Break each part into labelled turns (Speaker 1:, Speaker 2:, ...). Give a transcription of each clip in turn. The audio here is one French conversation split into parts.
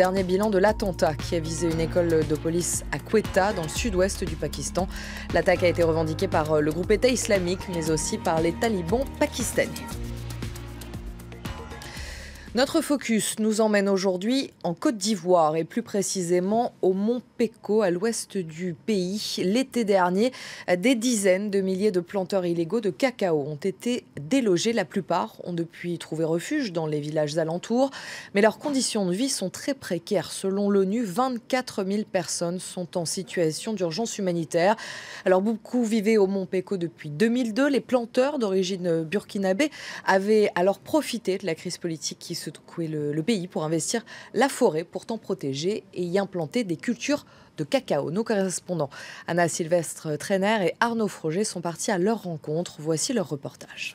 Speaker 1: Dernier bilan de l'attentat qui a visé une école de police à Quetta, dans le sud-ouest du Pakistan. L'attaque a été revendiquée par le groupe État islamique, mais aussi par les talibans pakistanais. Notre focus nous emmène aujourd'hui en Côte d'Ivoire et plus précisément au Mont Peko, à l'ouest du pays. L'été dernier, des dizaines de milliers de planteurs illégaux de cacao ont été délogés. La plupart ont depuis trouvé refuge dans les villages alentours, mais leurs conditions de vie sont très précaires. Selon l'ONU, 24 000 personnes sont en situation d'urgence humanitaire. Alors beaucoup vivaient au Mont Peko depuis 2002. Les planteurs d'origine burkinabé avaient alors profité de la crise politique qui secouer le pays pour investir la forêt pourtant protégée et y implanter des cultures de cacao. Nos correspondants Anna Sylvestre Trainer et Arnaud Froger sont partis à leur rencontre. Voici leur reportage.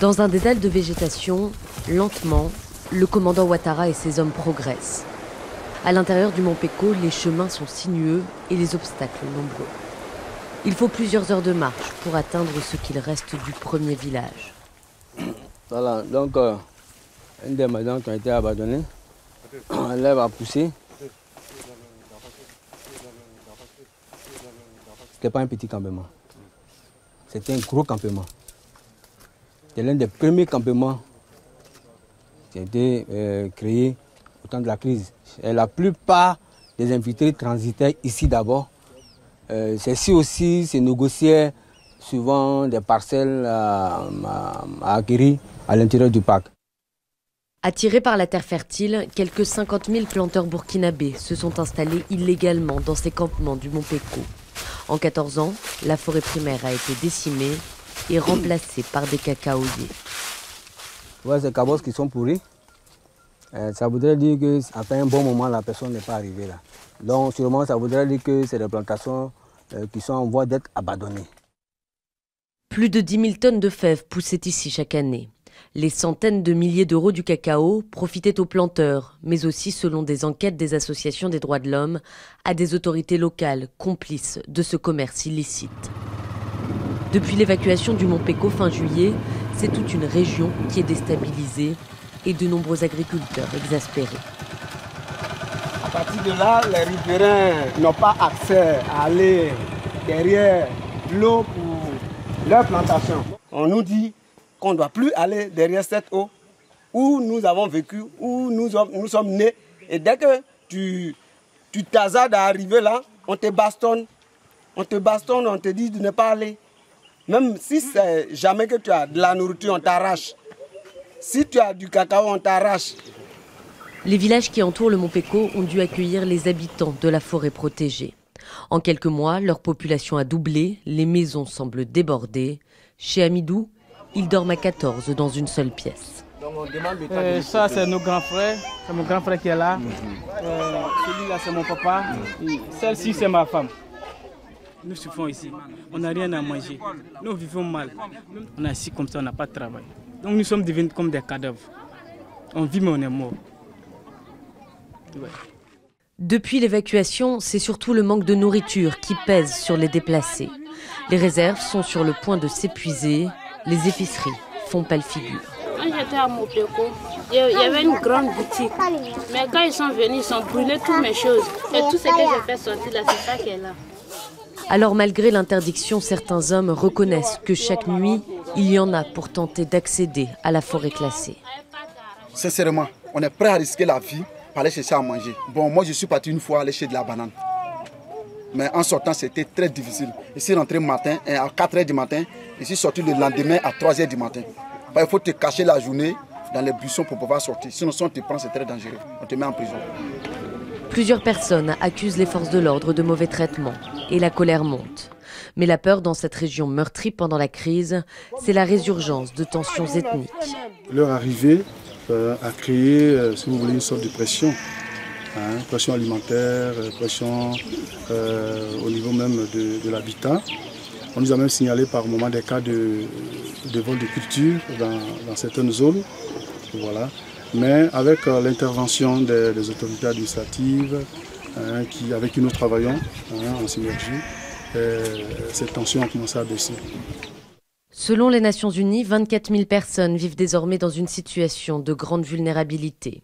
Speaker 2: Dans un dédale de végétation, lentement, le commandant Ouattara et ses hommes progressent. À l'intérieur du Mont Peko, les chemins sont sinueux et les obstacles nombreux. Il faut plusieurs heures de marche pour atteindre ce qu'il reste du premier village.
Speaker 3: Voilà, donc une des maisons qui a été abandonnée, l'herbe a poussé. Ce n'était pas un petit campement, c'était un gros campement. C'était l'un des premiers campements qui a été créé au temps de la crise. Et la plupart des infiltrés transitaient ici d'abord. Ceci aussi se négociait souvent des parcelles à acquérir à l'intérieur du parc.
Speaker 2: Attirés par la terre fertile, quelques 50 000 planteurs burkinabés se sont installés illégalement dans ces campements du Mont Peko. En 14 ans, la forêt primaire a été décimée et remplacée par des cacaoyers.
Speaker 3: Ouais, ces cabosses qui sont pourris, ça voudrait dire qu'après un bon moment, la personne n'est pas arrivée là. Donc sûrement, ça voudrait dire que c'est des plantations qui sont en voie d'être abandonnées.
Speaker 2: Plus de 10 000 tonnes de fèves poussaient ici chaque année. Les centaines de milliers d'euros du cacao profitaient aux planteurs, mais aussi, selon des enquêtes des associations des droits de l'homme, à des autorités locales complices de ce commerce illicite. Depuis l'évacuation du Mont Peko fin juillet, c'est toute une région qui est déstabilisée et de nombreux agriculteurs exaspérés.
Speaker 4: À partir de là, les riverains n'ont pas accès à aller derrière l'eau pour leur plantation. On nous dit qu'on ne doit plus aller derrière cette eau où nous avons vécu, où nous sommes nés. Et dès que tu t'hasardes à arriver là, on te bastonne, on te dit de ne pas aller. Même si c'est jamais que tu as de la nourriture, on t'arrache. Si tu as du cacao, on t'arrache.
Speaker 2: Les villages qui entourent le Mont Peko ont dû accueillir les habitants de la forêt protégée. En quelques mois, leur population a doublé, les maisons semblent débordées. Chez Amidou, ils dorment à 14 dans une seule pièce.
Speaker 5: Ça, c'est nos grands frères. C'est mon grand frère qui est là. Celui-là, c'est mon papa. Celle-ci, c'est ma femme. Nous souffrons ici. On n'a rien à manger. Nous vivons mal. On est assis comme ça, on n'a pas de travail. Donc nous sommes devenus comme des cadavres. On vit, mais on est mort. Ouais.
Speaker 2: Depuis l'évacuation, c'est surtout le manque de nourriture qui pèse sur les déplacés. Les réserves sont sur le point de s'épuiser. Les épiceries font pâle figure.
Speaker 6: Quand j'étais à Mont Peko, il y avait une grande boutique. Mais quand ils sont venus, ils ont brûlé toutes mes choses. Et tout ce que j'ai fait sortir là, c'est ça qui est là.
Speaker 2: Alors malgré l'interdiction, certains hommes reconnaissent que chaque nuit, il y en a pour tenter d'accéder à la forêt classée.
Speaker 7: Sincèrement, on est prêt à risquer la vie pour aller chercher à manger. Bon, moi je suis parti une fois aller chercher de la banane. Mais en sortant, c'était très difficile. Je suis rentré matin, à 4 h du matin. Je suis sorti le lendemain à 3 h du matin. Il faut te cacher la journée dans les buissons pour pouvoir sortir. Sinon, si on te prend, c'est très dangereux. On te met en prison.
Speaker 2: Plusieurs personnes accusent les forces de l'ordre de mauvais traitements et la colère monte. Mais la peur dans cette région meurtrie pendant la crise, c'est la résurgence de tensions ethniques.
Speaker 8: Leur arrivée a créé, si vous voulez, une sorte de pression. Pression alimentaire, pression au niveau même de l'habitat. On nous a même signalé par moment des cas de vol de culture dans certaines zones. Voilà. Mais avec l'intervention des autorités administratives avec qui nous travaillons en synergie, cette tension a commencé à baisser.
Speaker 2: Selon les Nations Unies, 24 000 personnes vivent désormais dans une situation de grande vulnérabilité.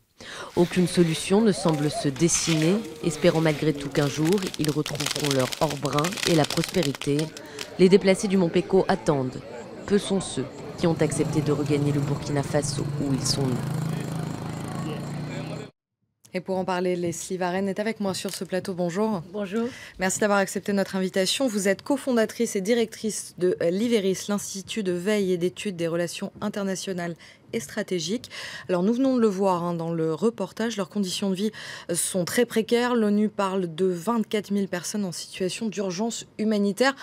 Speaker 2: Aucune solution ne semble se dessiner, espérant malgré tout qu'un jour, ils retrouveront leur or brun et la prospérité. Les déplacés du Mont Peko attendent. Peu sont ceux qui ont accepté de regagner le Burkina Faso où ils sont nés.
Speaker 1: Et pour en parler, Leslie Varenne est avec moi sur ce plateau. Bonjour.
Speaker 9: Bonjour.
Speaker 1: Merci d'avoir accepté notre invitation. Vous êtes cofondatrice et directrice de l'IVERIS, l'Institut de veille et d'études des relations internationales et stratégiques. Alors nous venons de le voir dans le reportage, leurs conditions de vie sont très précaires. L'ONU parle de 24 000 personnes en situation d'urgence humanitaire.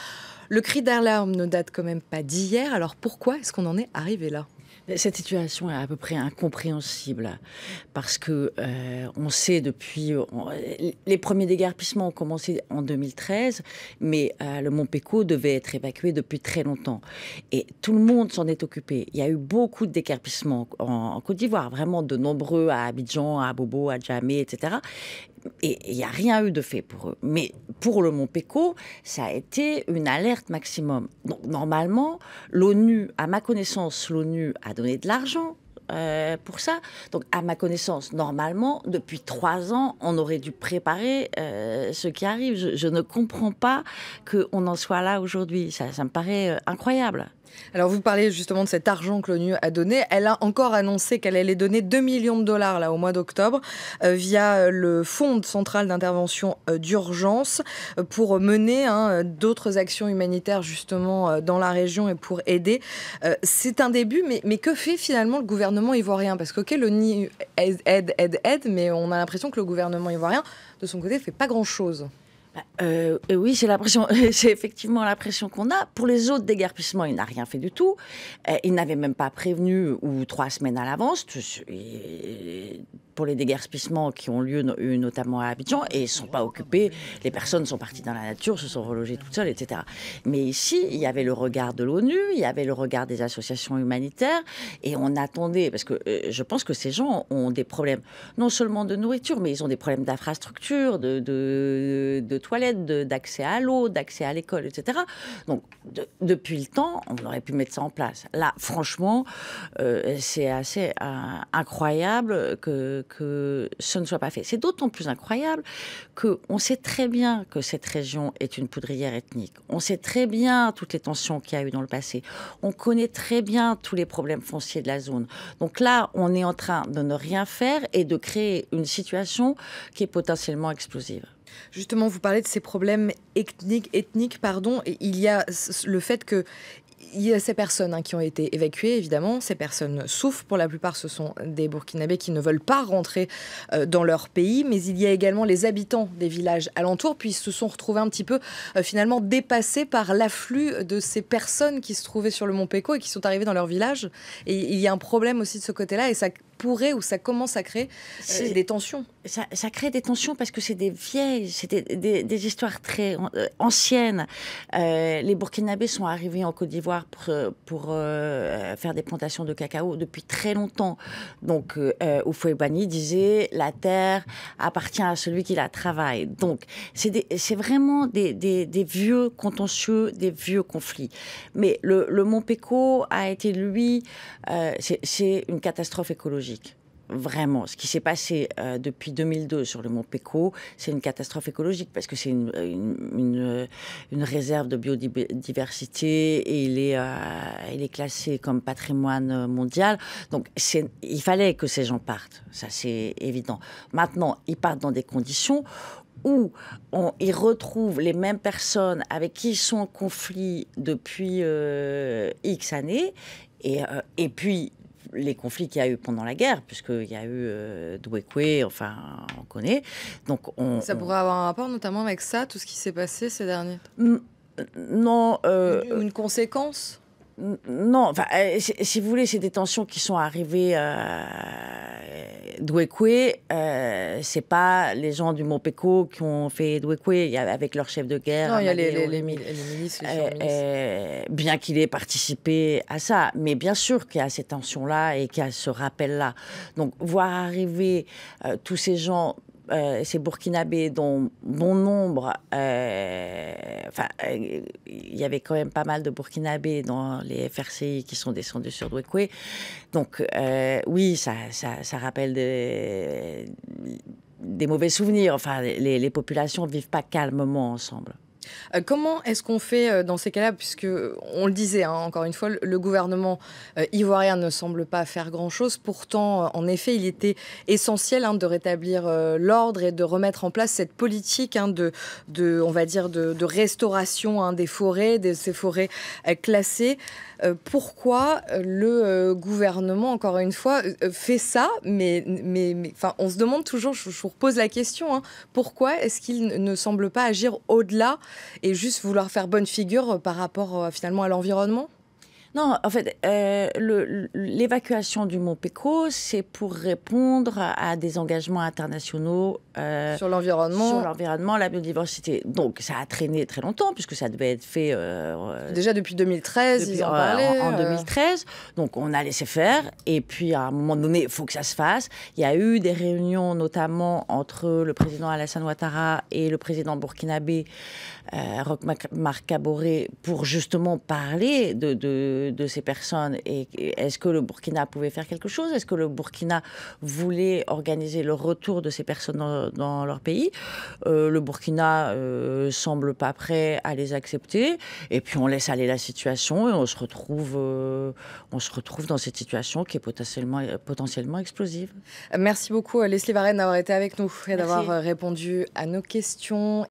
Speaker 1: Le cri d'alarme ne date quand même pas d'hier. Alors pourquoi est-ce qu'on en est arrivé là ?
Speaker 9: Cette situation est à peu près incompréhensible parce que on sait depuis les premiers déguerpissements ont commencé en 2013, mais le Mont Peko devait être évacué depuis très longtemps et tout le monde s'en est occupé. Il y a eu beaucoup de déguerpissements en Côte d'Ivoire, vraiment de nombreux à Abidjan, à Bobo, à Djamé, etc. Et il n'y a rien eu de fait pour eux. Mais pour le Mont Peko, ça a été une alerte maximum. Donc normalement, l'ONU, à ma connaissance, l'ONU a donné de l'argent pour ça. Donc à ma connaissance, normalement, depuis 3 ans, on aurait dû préparer ce qui arrive. Je ne comprends pas qu'on en soit là aujourd'hui. Ça me paraît incroyable.
Speaker 1: Alors vous parlez justement de cet argent que l'ONU a donné. Elle a encore annoncé qu'elle allait donner 2 millions de dollars là, au mois d'octobre via le Fonds central d'intervention d'urgence pour mener d'autres actions humanitaires justement dans la région et pour aider. C'est un début, mais que fait finalement le gouvernement ivoirien ? Parce que l'ONU aide, mais on a l'impression que le gouvernement ivoirien, de son côté, ne fait pas grand-chose.
Speaker 9: Oui, c'est effectivement l'impression qu'on a. Pour les autres déguerpissements, il n'a rien fait du tout. Il n'avait même pas prévenu ou 3 semaines à l'avance. Pour les déguerpissements qui ont lieu notamment à Abidjan, et ils ne sont pas occupés, les personnes sont parties dans la nature, se sont relogées toutes seules, etc. Mais ici, il y avait le regard de l'ONU, il y avait le regard des associations humanitaires, et on attendait, parce que je pense que ces gens ont des problèmes, non seulement de nourriture, mais ils ont des problèmes d'infrastructure, de toilettes, d'accès à l'eau, d'accès à l'école, etc. Donc, depuis le temps, on aurait pu mettre ça en place. Là, franchement, c'est assez incroyable que ce ne soit pas fait. C'est d'autant plus incroyable qu'on sait très bien que cette région est une poudrière ethnique. On sait très bien toutes les tensions qu'il y a eu dans le passé. On connaît très bien tous les problèmes fonciers de la zone. Donc là, on est en train de ne rien faire et de créer une situation qui est potentiellement explosive.
Speaker 1: Justement, vous parlez de ces problèmes ethniques, et il y a le fait que il y a ces personnes qui ont été évacuées, évidemment. Ces personnes souffrent. Pour la plupart, ce sont des Burkinabés qui ne veulent pas rentrer dans leur pays. Mais il y a également les habitants des villages alentours, puis ils se sont retrouvés un petit peu finalement dépassés par l'afflux de ces personnes qui se trouvaient sur le Mont Peko et qui sont arrivées dans leur village. Et il y a un problème aussi de ce côté-là, et ça pourrait ou ça commence à créer des tensions.
Speaker 9: Ça crée des tensions parce que c'est des vieilles, c'est des histoires très anciennes. Les Burkinabés sont arrivés en Côte d'Ivoire pour faire des plantations de cacao depuis très longtemps. Donc, Houphouët-Boigny disait « la terre appartient à celui qui la travaille ». Donc, c'est vraiment des vieux contentieux, des vieux conflits. Mais le Mont Peko a été, lui, c'est une catastrophe écologique. Vraiment, ce qui s'est passé depuis 2002 sur le Mont Peko, c'est une catastrophe écologique parce que c'est une réserve de biodiversité et il est classé comme patrimoine mondial. Donc, il fallait que ces gens partent, ça c'est évident. Maintenant, ils partent dans des conditions où ils retrouvent les mêmes personnes avec qui ils sont en conflit depuis X années et puis les conflits qu'il y a eu pendant la guerre, puisqu'il y a eu Douékoué, enfin, on connaît. Donc
Speaker 1: ça pourrait avoir un rapport notamment avec ça, tout ce qui s'est passé ces derniers
Speaker 9: Non.
Speaker 1: Une conséquence
Speaker 9: Non, enfin, si vous voulez, c'est des tensions qui sont arrivées. Douékoué, c'est pas les gens du Mont Peko qui ont fait Douékoué avec leur chef de guerre.
Speaker 1: Non, il y a les milices,
Speaker 9: bien qu'il ait participé à ça, mais bien sûr qu'il y a ces tensions-là et qu'il y a ce rappel-là. Donc, voir arriver tous ces gens ces Burkinabés dont bon nombre, il y avait quand même pas mal de Burkinabés dans les FRCI qui sont descendus sur Douékoué. Donc oui, ça rappelle des mauvais souvenirs. Enfin, les populations ne vivent pas calmement ensemble.
Speaker 1: Comment est-ce qu'on fait dans ces cas-là, puisque on le disait, hein, encore une fois, le gouvernement ivoirien ne semble pas faire grand-chose. Pourtant, en effet, il était essentiel de rétablir l'ordre et de remettre en place cette politique on va dire, de restauration des forêts, de ces forêts classées. Pourquoi le gouvernement, encore une fois, fait ça, mais on se demande toujours, je vous repose la question, pourquoi est-ce qu'il ne semble pas agir au-delà et juste vouloir faire bonne figure par rapport finalement à l'environnement ?
Speaker 9: Non, en fait, l'évacuation du Mont Peko, c'est pour répondre à des engagements internationaux
Speaker 1: sur l'environnement,
Speaker 9: la biodiversité. Donc, ça a traîné très longtemps, puisque ça devait être fait...
Speaker 1: déjà depuis 2013, ils en parlaient.
Speaker 9: En 2013, donc on a laissé faire. Et puis, à un moment donné, il faut que ça se fasse. Il y a eu des réunions, notamment entre le président Alassane Ouattara et le président burkinabé, Roch Marc Kaboré, pour justement parler de ces personnes. Et est-ce que le Burkina pouvait faire quelque chose? Est-ce que le Burkina voulait organiser le retour de ces personnes dans leur pays? Le Burkina semble pas prêt à les accepter. Et puis on laisse aller la situation et on se retrouve dans cette situation qui est potentiellement explosive.
Speaker 1: Merci beaucoup Leslie Varenne d'avoir été avec nous et d'avoir répondu à nos questions.